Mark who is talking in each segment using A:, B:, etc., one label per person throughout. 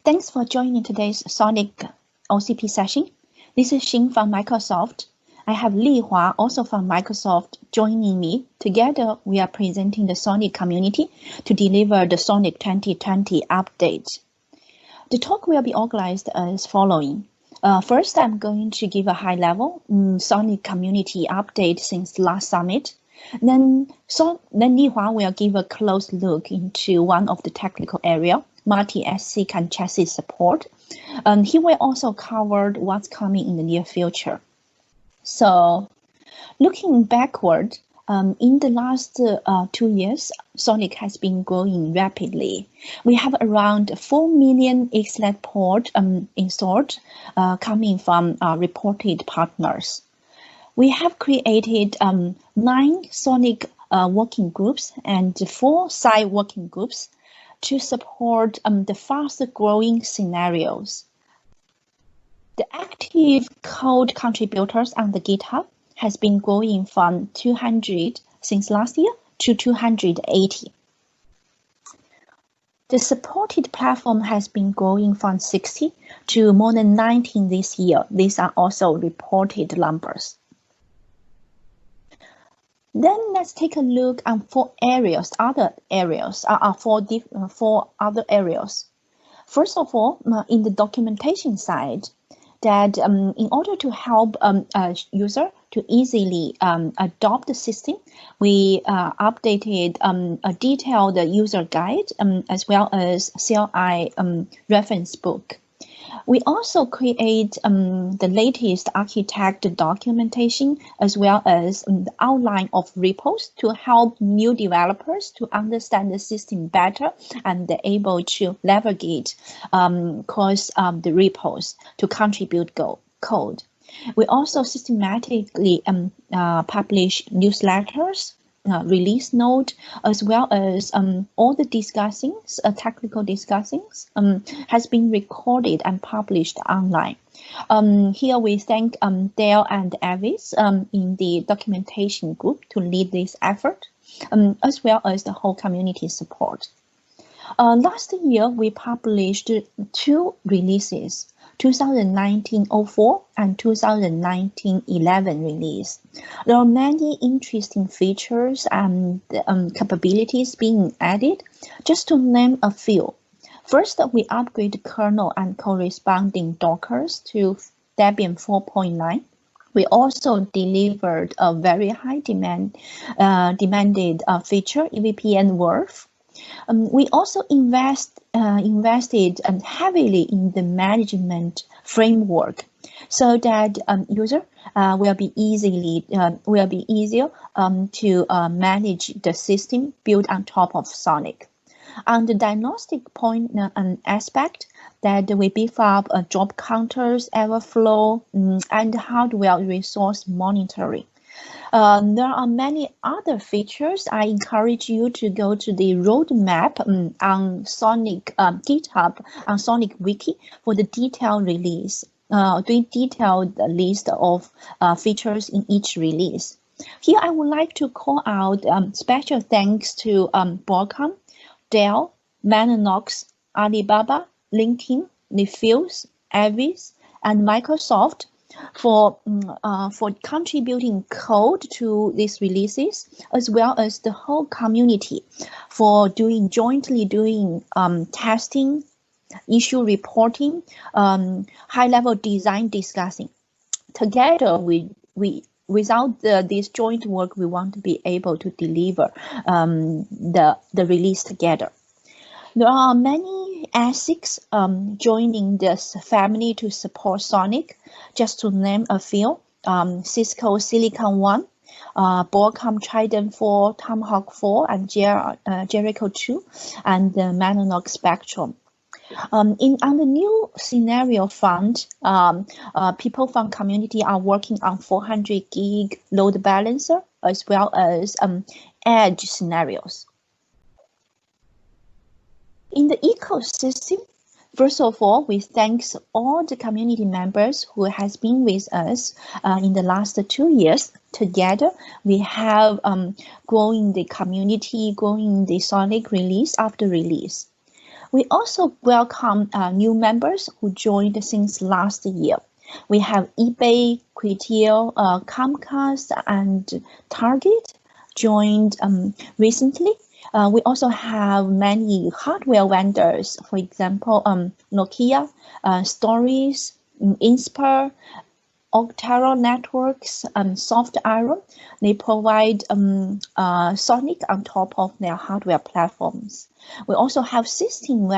A: Thanks for joining today's SONiC OCP session. This is Xin from Microsoft. I have Lihua, also from Microsoft, joining me. Together, we are presenting the SONiC community to deliver the SONiC 2020 update. The talk will be organized as following. First, I'm going to give a high-level SONiC community update since last summit. Then Lihua will give a close look into one of the technical area, multi-ASIC and chassis support. He will also cover what's coming in the near future. So, looking backward, in the last 2 years, SONiC has been growing rapidly. We have around 4 million XLED ports installed, coming from reported partners. We have created 9 SONiC working groups and 4 side working groups to support the fast-growing scenarios. The active code contributors on the GitHub has been growing from 200 since last year to 280. The supported platform has been growing from 60 to more than 19 this year. These are also reported numbers. Then let's take a look at 4 other areas. First of all, in the documentation side, that in order to help a user to easily adopt the system, we updated a detailed user guide as well as CLI reference book. We also create the latest architect documentation as well as the outline of repos to help new developers to understand the system better and they're able to navigate across the repos to contribute code. We also systematically publish newsletters, release note, as well as all the discussings, technical discussings, has been recorded and published online. Here we thank Dale and Avis in the documentation group to lead this effort, as well as the whole community support. Last year, we published 2 releases, 2019-04 and 2019-11 release. There are many interesting features and capabilities being added. Just to name a few. First, we upgrade the kernel and corresponding Dockers to Debian 4.9. We also delivered a very high demanded feature, EVPN WRF. We also invested heavily in the management framework, so that user will be easier to manage the system built on top of SONiC. On the diagnostic point aspect, that we beef up job counters, overflow, and hardware resource monitoring. There are many other features. I encourage you to go to the roadmap on SONiC GitHub, on SONiC Wiki for the detailed release, the detailed list of features in each release. Here, I would like to call out special thanks to Broadcom, Dell, Mellanox, Alibaba, LinkedIn, Nefuse, Avis, and Microsoft for contributing code to these releases, as well as the whole community for jointly doing testing, issue reporting, high-level design discussing. Together, without this joint work, we want to be able to deliver the release together. There are many ASICs joining this family to support SONiC. Just to name a few, Cisco Silicon One, Broadcom Trident 4, Tomahawk 4, and Jericho 2, and the Mellanox Spectrum. On the new scenario front, people from community are working on 400 gig load balancer as well as edge scenarios. In the ecosystem, first of all, we thank all the community members who has been with us in the last 2 years. Together, we have growing the community, growing the SONiC release after release. We also welcome new members who joined since last year. We have eBay, Quitio, Comcast, and Target joined recently. We also have many hardware vendors, for example, Nokia, Stories, Inspire, Octara Networks, Soft Iron. They provide SONiC on top of their hardware platforms. We also have system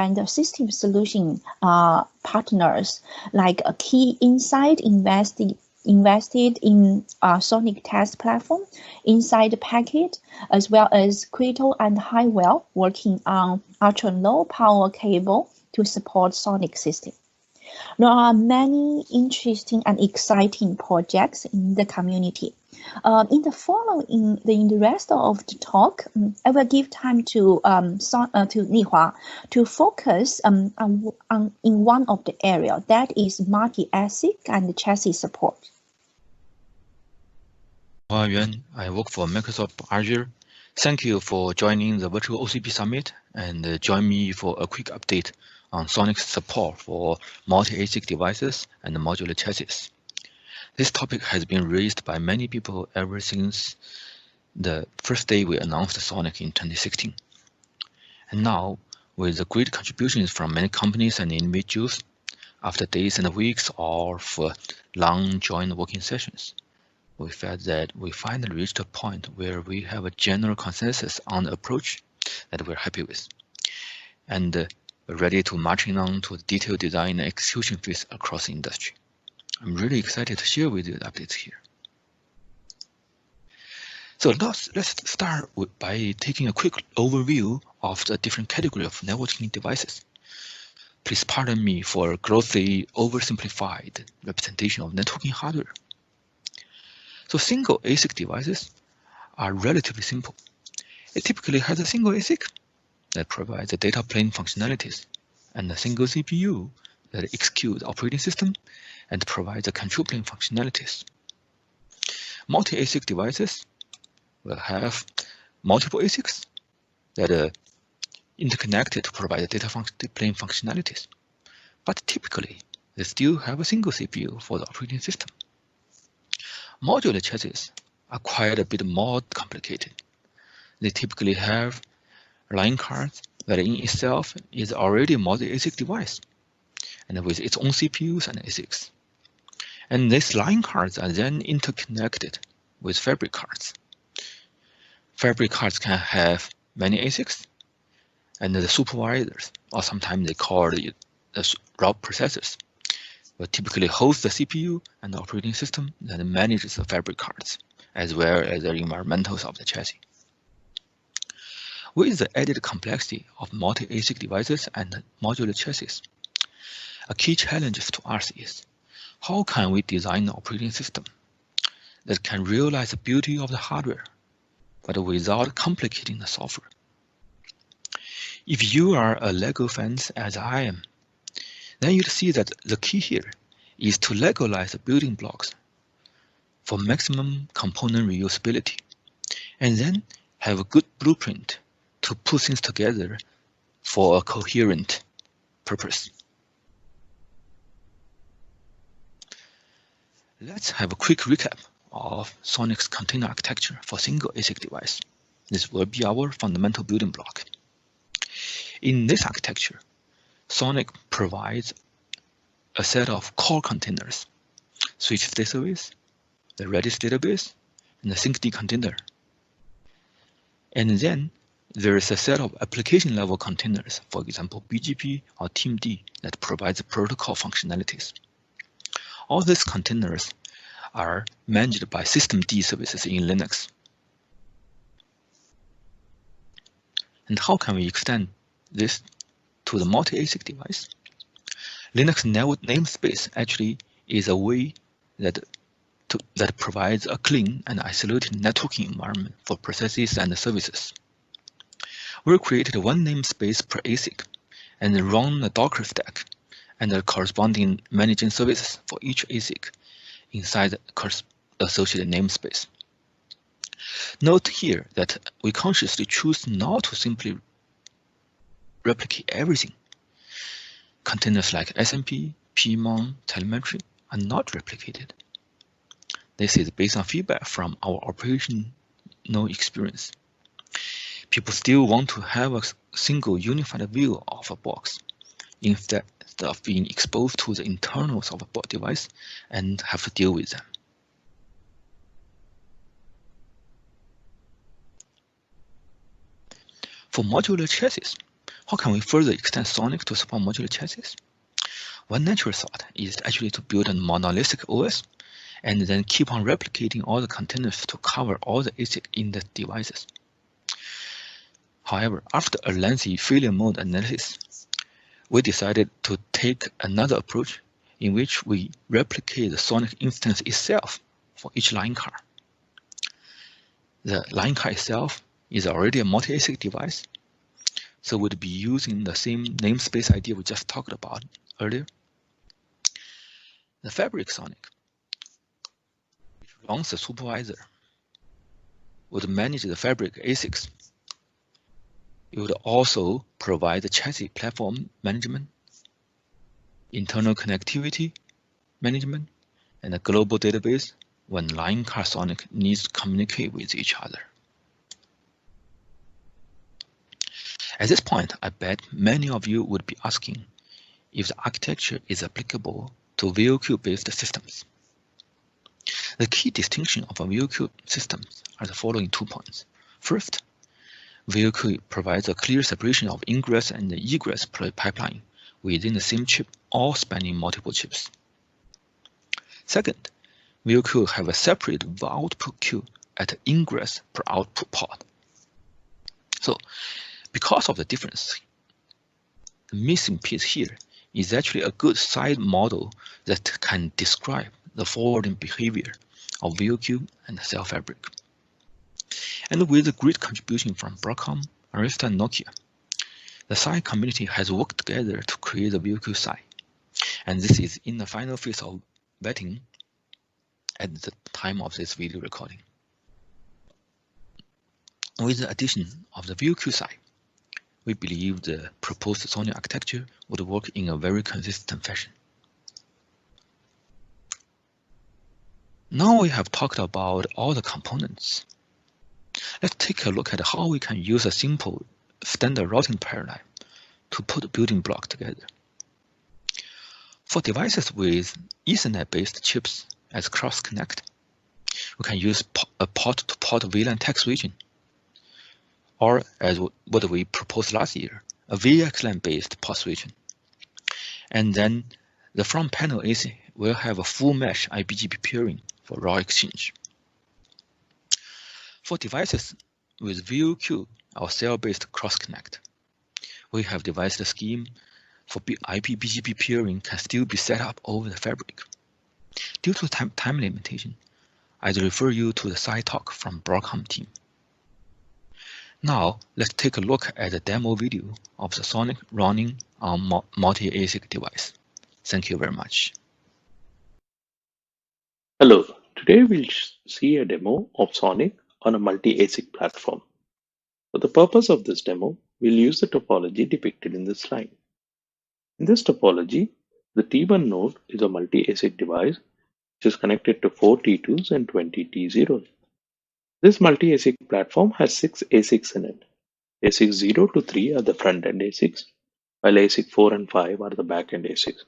A: solution partners like Key Insight invested in SONiC test platform, Inside Packet, as well as Crito and Highwell working on ultra low power cable to support SONiC system. There are many interesting and exciting projects in the community. In the rest of the talk, I will give time to Lihua to focus in one of the area, that is multi-ASIC and chassis support.
B: Yuan, I work for Microsoft Azure. Thank you for joining the virtual OCP Summit and join me for a quick update on SONiC's support for multi-ASIC devices and modular chassis. This topic has been raised by many people ever since the first day we announced SONiC in 2016. And now, with the great contributions from many companies and individuals, after days and weeks of long joint working sessions, we felt that we finally reached a point where we have a general consensus on the approach that we're happy with, and ready to marching on to the detailed design and execution phase across the industry. I'm really excited to share with you the updates here. So let's start by taking a quick overview of the different categories of networking devices. Please pardon me for a grossly oversimplified representation of networking hardware. So single ASIC devices are relatively simple. It typically has a single ASIC that provides the data plane functionalities and a single CPU that executes the operating system and provides the control plane functionalities. Multi-ASIC devices will have multiple ASICs that are interconnected to provide the data plane functionalities, but typically they still have a single CPU for the operating system. Modular chassis are quite a bit more complicated. They typically have line cards that in itself is already a multi-ASIC device, and with its own CPUs and ASICs. And these line cards are then interconnected with fabric cards. Fabric cards can have many ASICs, and the supervisors, or sometimes they call it the route processors, will typically host the CPU and the operating system that manages the fabric cards, as well as the environmentals of the chassis. With the added complexity of multi-ASIC devices and modular chassis, a key challenge to us is how can we design an operating system that can realize the beauty of the hardware, but without complicating the software. If you are a LEGO fan as I am, then you'll see that the key here is to Legolize the building blocks for maximum component reusability, and then have a good blueprint to put things together for a coherent purpose. Let's have a quick recap of SONiC's container architecture for single ASIC device. This will be our fundamental building block. In this architecture, SONiC provides a set of core containers, switch state service, the Redis database, and the syncd container. And then there is a set of application level containers, for example, BGP or TeamD, that provides protocol functionalities. All these containers are managed by systemd services in Linux. And how can we extend this to the multi-ASIC device? Linux namespace actually is a way that provides a clean and isolated networking environment for processes and services. We created one namespace per ASIC and run a Docker stack and the corresponding managing services for each ASIC inside the associated namespace. Note here that we consciously choose not to simply replicate everything containers like SMP, PMON, telemetry are not replicated. This is based on feedback from our operational experience. People still want to have a single unified view of a box instead of being exposed to the internals of a board device and have to deal with them. For modular chassis, how can we further extend SONiC to support modular chassis? One natural thought is actually to build a monolithic OS and then keep on replicating all the containers to cover all the ASIC in the devices. However, after a lengthy failure mode analysis, we decided to take another approach in which we replicate the SONiC instance itself for each line car. The line car itself is already a multi-ASIC device, so we'd be using the same namespace idea we just talked about earlier. The fabric SONiC, which runs the supervisor, would manage the fabric ASICs. It would also provide the chassis platform management, internal connectivity management, and a global database when line car SONiC needs to communicate with each other. At this point, I bet many of you would be asking if the architecture is applicable to VOQ-based systems. The key distinction of a VOQ system are the following 2 points. First, VOQ provides a clear separation of ingress and egress pipeline within the same chip or spanning multiple chips. Second, VOQ have a separate output queue at ingress per output port. So, because of the difference, the missing piece here is actually a good side model that can describe the forwarding behavior of VOQ and cell fabric. And with a great contribution from Broadcom, Arista, and Nokia, the SI community has worked together to create the VOQ SI. And this is in the final phase of vetting at the time of this video recording. With the addition of the VOQ SI, we believe the proposed SONiC architecture would work in a very consistent fashion. Now we have talked about all the components. Let's take a look at how we can use a simple standard routing paradigm to put a building block together. For devices with Ethernet-based chips as cross-connect, we can use a port-to-port VLAN tag switching, or as what we proposed last year, a VXLAN-based port switching. And then the front panel ASIC will have a full mesh IBGP peering for raw exchange. For devices with VOQ or cell-based cross-connect, we have devised a scheme for IP-BGP peering can still be set up over the fabric. Due to time limitation, I'd refer you to the side talk from Broadcom team. Now, let's take a look at the demo video of the SONiC running on multi-ASIC device. Thank you very much.
C: Hello, today we'll see a demo of SONiC on a multi-ASIC platform. For the purpose of this demo, we'll use the topology depicted in this slide. In this topology, the T1 node is a multi-ASIC device which is connected to 4 T2s and 20 T0s. This multi-ASIC platform has 6 ASICs in it. ASIC 0 to 3 are the front-end ASICs, while ASIC 4 and 5 are the back-end ASICs.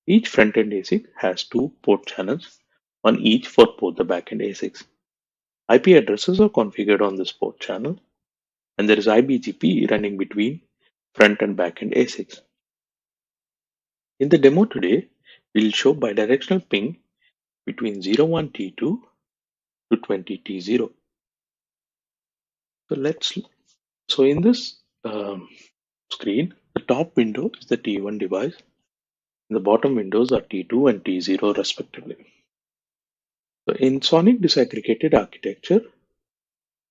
C: Each front-end ASIC has 2 port channels on each for both the back-end ASICs. IP addresses are configured on this port channel, and there is IBGP running between front and back-end ASICs. In the demo today, we'll show bidirectional ping between 01 T2 to 20 T0. So in this screen, the top window is the T1 device, and the bottom windows are T2 and T0 respectively. So in SONiC disaggregated architecture,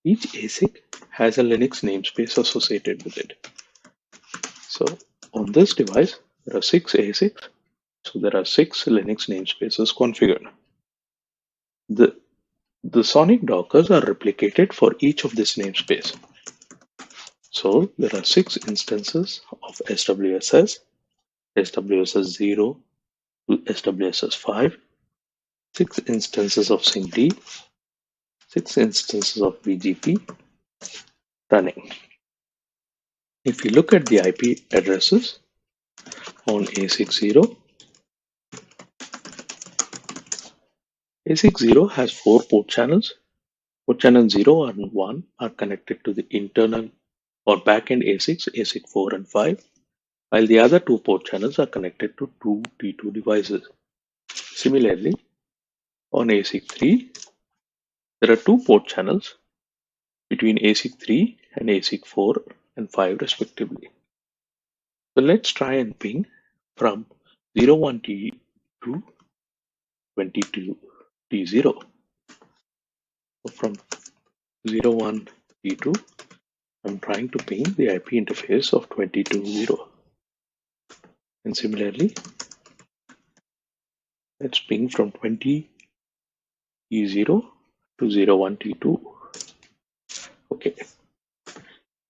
C: each ASIC has a Linux namespace associated with it. So on this device, there are 6 ASICs, so there are 6 Linux namespaces configured. The SONiC Dockers are replicated for each of this namespace. So there are 6 instances of SWSS SWSS 0 to SWSS 5, 6 instances of SYNC-D, 6 instances of BGP running. If you look at the IP addresses on ASIC 0, ASIC 0 has 4 port channels. Port channel 0 and 1 are connected to the internal or backend ASICs, ASIC 4 and 5, while the other 2 port channels are connected to 2 T2 devices. Similarly, on ASIC 3, there are 2 port channels between ASIC 3 and ASIC 4 and 5 respectively. So let's try and ping from 01T to 22T0. So from 01T2, I'm trying to ping the IP interface of 22.0. And similarly, let's ping from 20T0 to 01T2. Okay,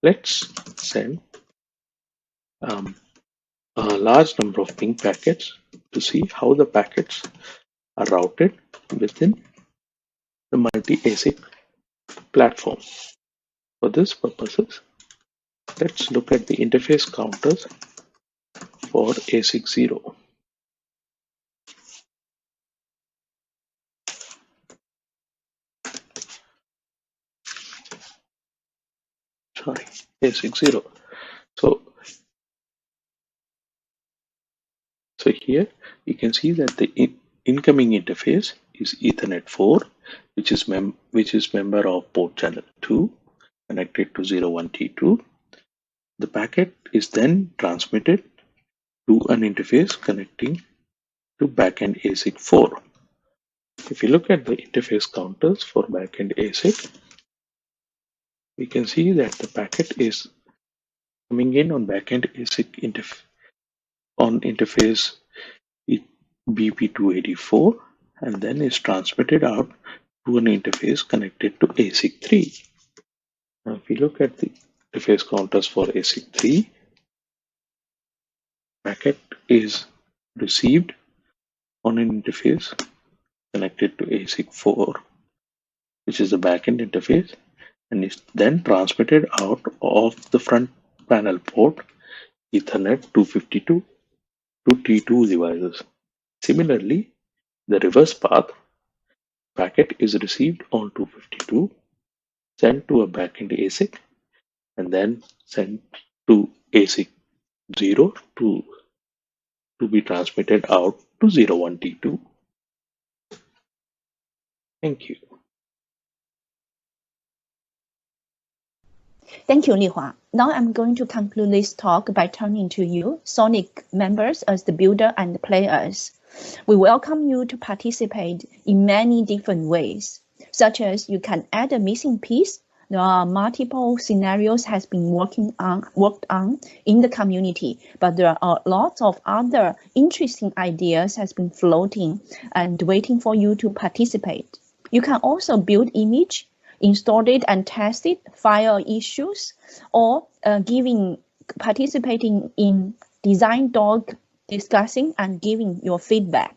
C: let's send a large number of ping packets to see how the packets are routed within the multi-ASIC platform. For this purposes, let's look at the interface counters for ASIC 0. Sorry, ASIC 0. So here you can see that the incoming interface is Ethernet 4, which is member of port channel 2 connected to 01T2. The packet is then transmitted to an interface connecting to backend ASIC 4. If you look at the interface counters for backend ASIC, we can see that the packet is coming in on backend ASIC interface BP284 and then is transmitted out to an interface connected to ASIC 3. Now if we look at the interface counters for ASIC 3, packet is received on an interface connected to ASIC 4, which is the backend interface, and is then transmitted out of the front panel port Ethernet 252 to T2 devices. Similarly, the reverse path, packet is received on 252, sent to a backend ASIC, and then sent to ASIC 0 to be transmitted out to 01T2. Thank you.
A: Thank you, Lihua. Now I'm going to conclude this talk by turning to you, SONiC members, as the builder and the players. We welcome you to participate in many different ways, such as you can add a missing piece. There are multiple scenarios has been worked on in the community, but there are lots of other interesting ideas has been floating and waiting for you to participate. You can also build image, install it and test it, file issues, or participating in design doc, discussing and giving your feedback.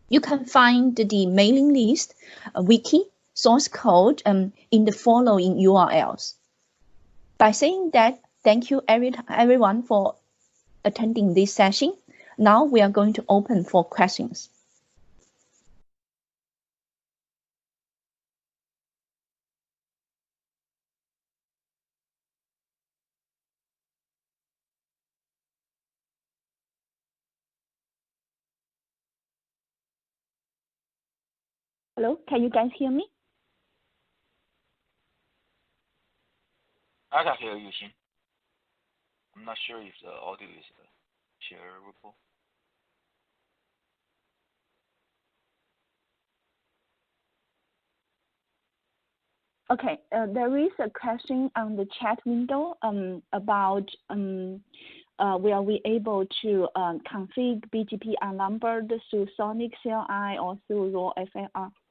A: You can find the mailing list, wiki, source code in the following URLs. By saying that, thank you everyone for attending this session. Now we are going to open for questions. Hello, can you guys hear me?
B: I can hear you, Xin. I'm not sure if the audio is shareable.
A: Okay, there is a question on the chat window about will we able to configure BGP unnumbered through SONiC CLI or through raw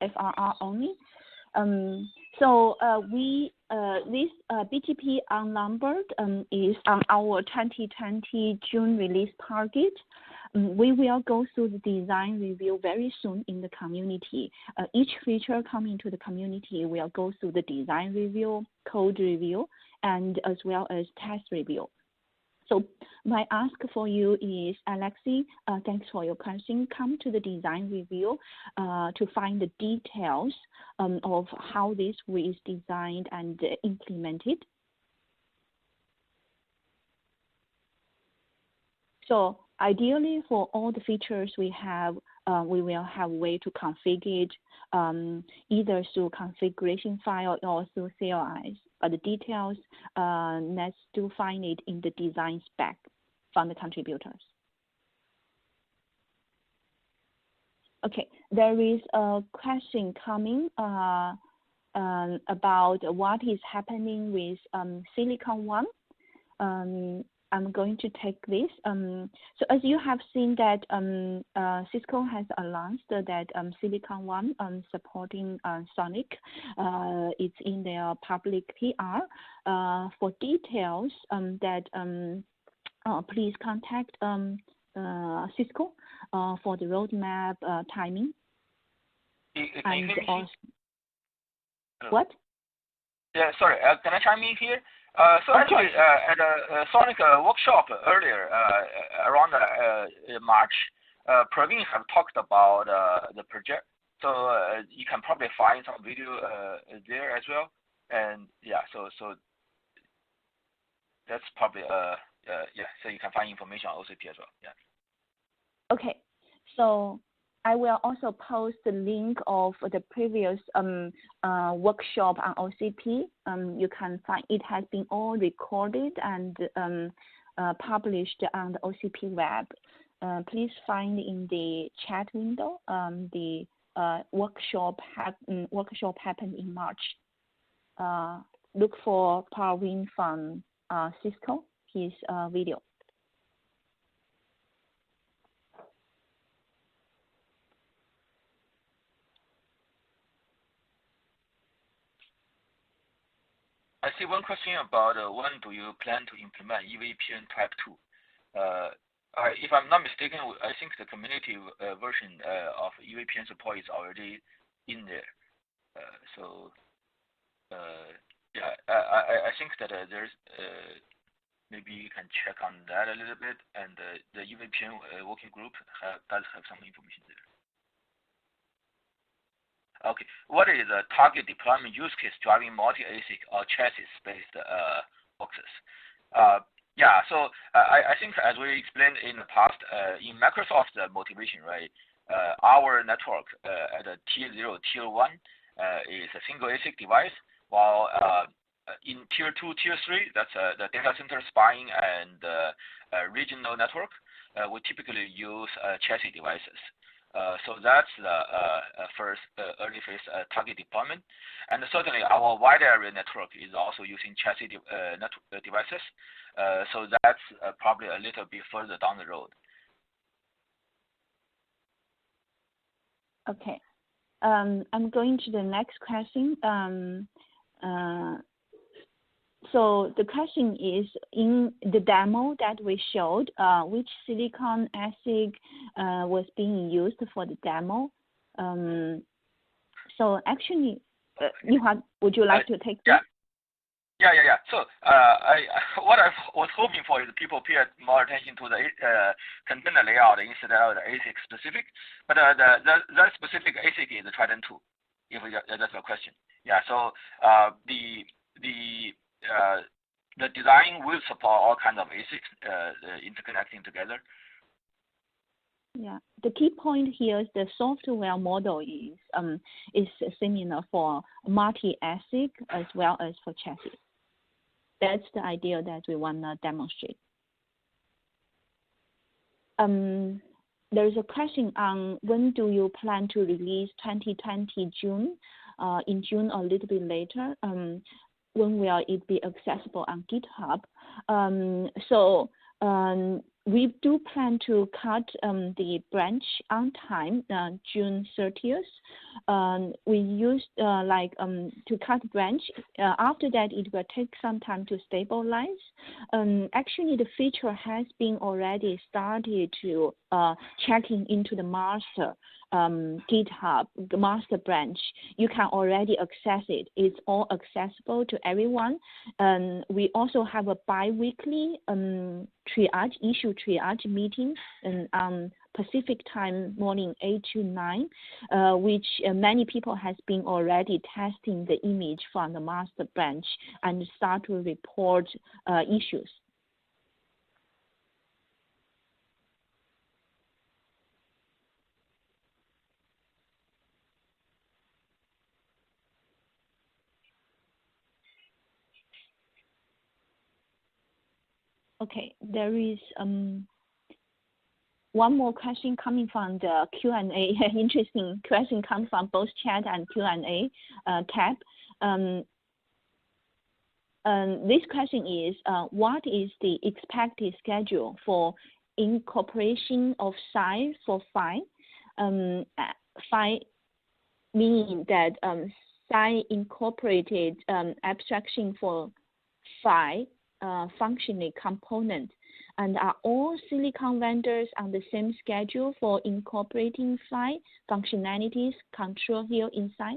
A: FRR only? So we This BTP unnumbered is on our 2020 June release target. We will go through the design review very soon in the community. Each feature coming to the community will go through the design review, code review, and as well as test review. So my ask for you is, Alexi, thanks for your question. Come to the design review to find the details of how this is designed and implemented. So ideally, for all the features we have, we will have a way to configure it either through configuration file or through CLIs. But the details, let's still find it in the design spec from the contributors. Okay, there is a question coming about what is happening with Silicon One. I'm going to take this. So as you have seen that Cisco has announced that Silicon One supporting SONiC. It's in their public PR. For details please contact Cisco for the roadmap timing.
D: And also,
A: what?
D: Yeah, sorry. Can I chime in here? So actually, at a SONiC workshop earlier, around March, Praveen have talked about the project. So you can probably find some video there as well. And yeah, so that's probably yeah. So you can find information on OCP as well. Yeah.
A: Okay. So I will also post the link of the previous workshop on OCP. You can find it has been all recorded and published on the OCP web. Please find in the chat window the workshop happened in March. Look for Praveen from Cisco, his video.
D: I see one question about when do you plan to implement EVPN Type 2? If I'm not mistaken, I think the community version of EVPN support is already in there. Yeah, I think that there's maybe you can check on that a little bit, and the EVPN working group does have some information there. Okay, what is a target deployment use case driving multi-ASIC or chassis-based boxes? Yeah, so I think as we explained in the past, in Microsoft's motivation, right, our network at a tier 0, tier 1 is a single ASIC device, while in tier 2, tier 3, that's the data center spine and regional network, we typically use chassis devices. So that's the first early phase target deployment. And certainly our wide area network is also using chassis devices. So that's probably a little bit further down the road.
A: Okay. I'm going to the next question. So the question is, in the demo that we showed, which silicon ASIC was being used for the demo? So actually, Lihua, would you like to take this?
D: Yeah. So what I was hoping for is people pay more attention to the container layout instead of the ASIC specific. But that specific ASIC is the Trident 2, if that's your question. Yeah. So the design will support all kinds of ASICs interconnecting together.
A: Yeah, the key point here is the software model is similar for multi-ASIC as well as for chassis. That's the idea that we want to demonstrate. There's a question on when do you plan to release 2020 June, in June or a little bit later. When will it be accessible on GitHub? we do plan to cut the branch on time, June 30th. We used to cut branch. After that, it will take some time to stabilize. Actually, the feature has been already started to checking into the master GitHub, the master branch. You can already access it. It's all accessible to everyone. We also have a bi-weekly issue triage meeting on Pacific time morning 8 to 9, which many people has been already testing the image from the master branch and start to report issues. Okay, there is one more question coming from the Q&A. Interesting question comes from both chat and Q&A tab. This question is, what is the expected schedule for incorporation of Psi for Phi? Phi meaning that Psi incorporated abstraction for Phi functionally component, and are all silicon vendors on the same schedule for incorporating Phi functionalities control here inside?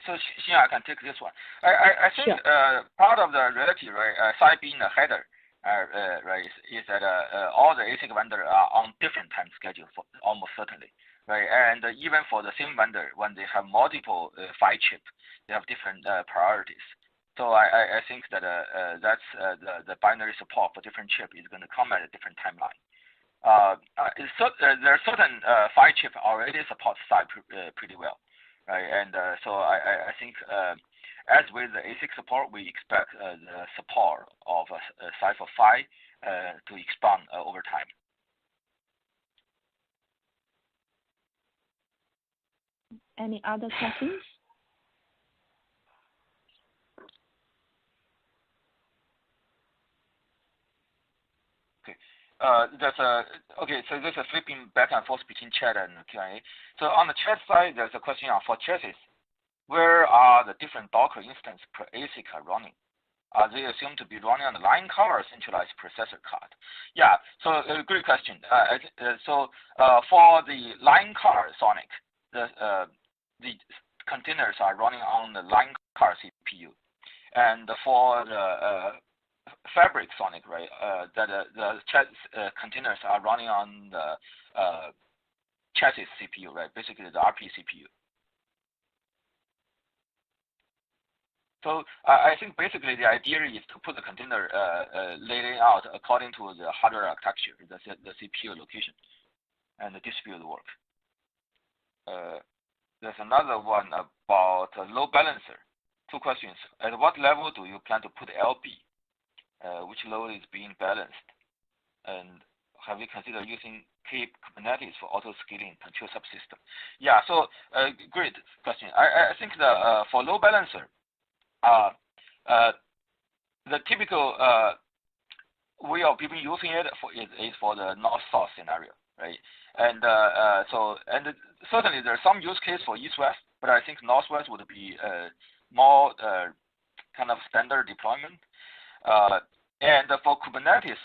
D: So I can take this one. I think sure. Part of the reality, right, Psi being a header, right, is that all the ASIC vendors are on different time schedule for almost certainly, right, and even for the same vendor, when they have multiple Phi chip, they have different priorities. So I think that that's the binary support for different chip is going to come at a different timeline. There are certain Phi chip already support Psi pretty well, right? And so I think as with the ASIC support, we expect the support of Psi for Phi to expand over time.
A: Any other questions?
D: So there's a flipping back and forth between chat and Q&A. So on the chat side, there's a question for chassis. Where are the different Docker instances per ASIC are running? Are they assumed to be running on the line card or centralized processor card? Yeah, so great question. For the line card SONiC, the containers are running on the line card CPU. And for the Fabric SONiC, right? The containers are running on the chassis CPU, right? Basically the RP CPU. So I think basically the idea is to put the container laying out according to the hardware architecture, the CPU location, and the distribute work. There's another one about a load balancer. Two questions. At what level do you plan to put LB? Which load is being balanced? And have you considered using Kubernetes for auto-scaling control subsystem? Yeah, so great question. I think for load balancer, the typical way of people using it is for the north-south scenario, right? And certainly there's some use case for east-west, but I think north-west would be more kind of standard deployment. And for Kubernetes,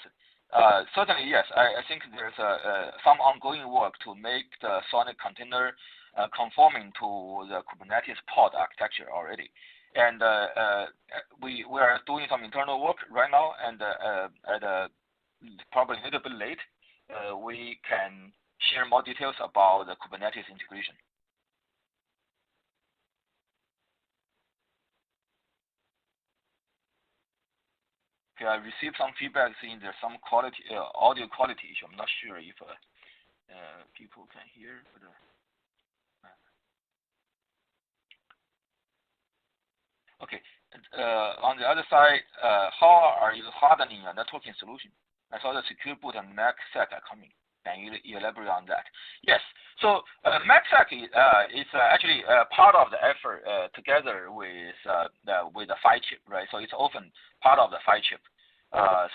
D: certainly, yes, I think there's some ongoing work to make the SONiC container conforming to the Kubernetes pod architecture already. And we are doing some internal work right now, and probably a little bit late, we can share more details about the Kubernetes integration. Okay, I received some feedback saying there's some quality, audio quality issue. I'm not sure if people can hear. But, okay, on the other side, how are you hardening your networking solution? I saw the secure boot and MACsec are coming. Can you elaborate on that? Yes. So MACsec is actually part of the effort together with the Phi chip, right? So it's often part of the Phi chip.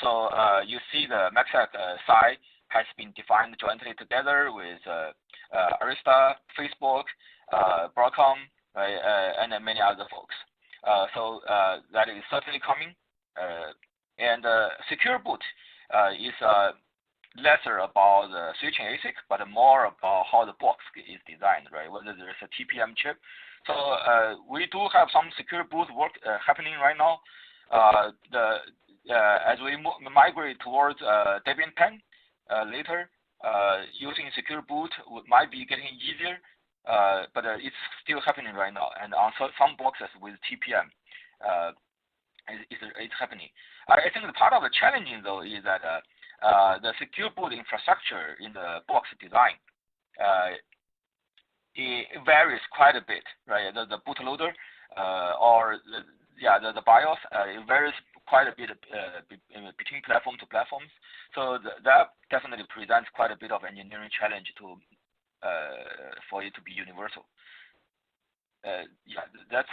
D: So you see the MACsec side has been defined jointly together with Arista, Facebook, Broadcom, and many other folks. So that is certainly coming. And secure boot is lesser about the switching ASIC, but more about how the box is designed, right? Whether there's a TPM chip. So we do have some secure boot work happening right now. As we migrate towards Debian 10 later, using secure boot might be getting easier, but it's still happening right now. And on some boxes with TPM, it's happening. I think the part of the challenging though is that the secure boot infrastructure in the box design it varies quite a bit, right? The bootloader or the BIOS it varies quite a bit between platform to platforms. So that definitely presents quite a bit of engineering challenge to for it to be universal. That's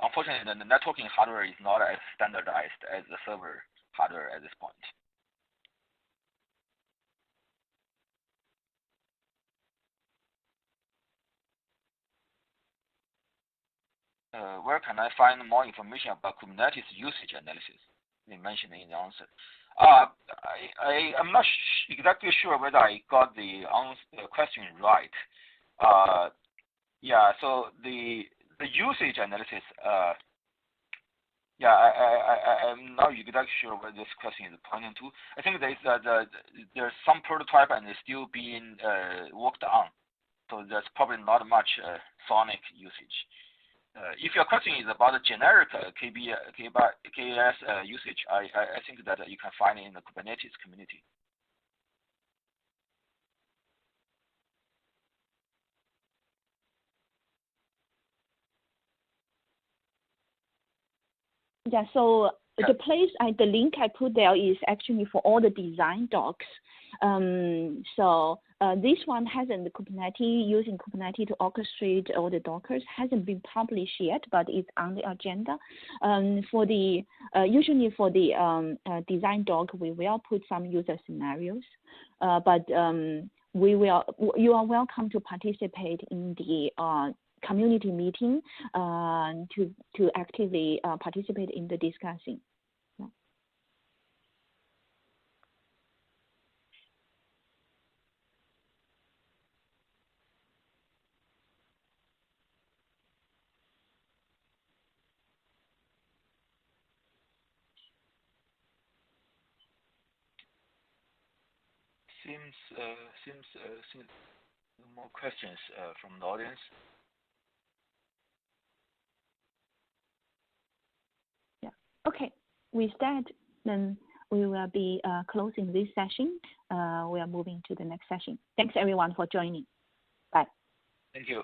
D: unfortunately the networking hardware is not as standardized as the server hardware at this point. Where can I find more information about Kubernetes usage analysis? They mentioned in the answer. I'm not exactly sure whether I got the question right. So the usage analysis. I'm not exactly sure what this question is pointing to. I think there's some prototype and it's still being worked on. So there's probably not much SONiC usage. If your question is about the generic KAS usage, I think that you can find it in the Kubernetes community.
A: Yeah, so the place, the link I put there is actually for all the design docs. This one hasn't using Kubernetes to orchestrate all the Dockers hasn't been published yet, but it's on the agenda. For the usually for the design doc, we will put some user scenarios, but you are welcome to participate in the community meeting to actively participate in the discussing.
D: Seems more questions from the audience.
A: Yeah. Okay. With that, then we will be closing this session. We are moving to the next session. Thanks everyone for joining. Bye.
D: Thank you.